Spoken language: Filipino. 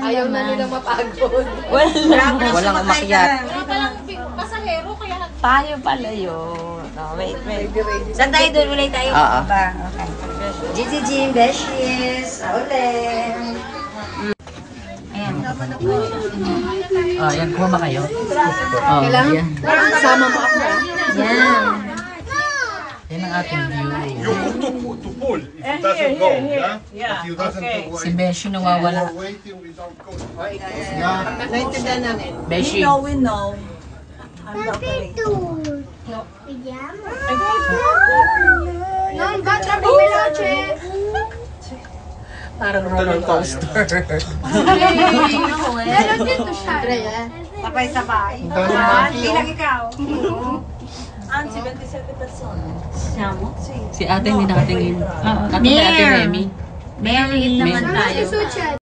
Ayaw na nila mapagod. Walang umakyat. Walang pasahero, kaya Tayo pala yun. Oh, wait. Saan tayo doon? Ulay tayo? Oo. Okay. Gigi, Beshies. Ulit. Ah, yan. Kuha ba kayo? Oh, kailangan yan. kasama mo ako. Yan. Yan ang ating view. You move to pull if it doesn't go, yeah? If you doesn't go Si Beshi nawawala. waiting without going. Naintindihan namin. Beshi. We know. I'm not ready. Non, batra bumiloche. Parang roller coaster. Meron dito siya. Sabay-sabay. Hindi lang ikaw. Anzi, 27 persone. Siamo? Si ate hindi nakatingin. Ate Remy. Mary naman tayo. Sucha.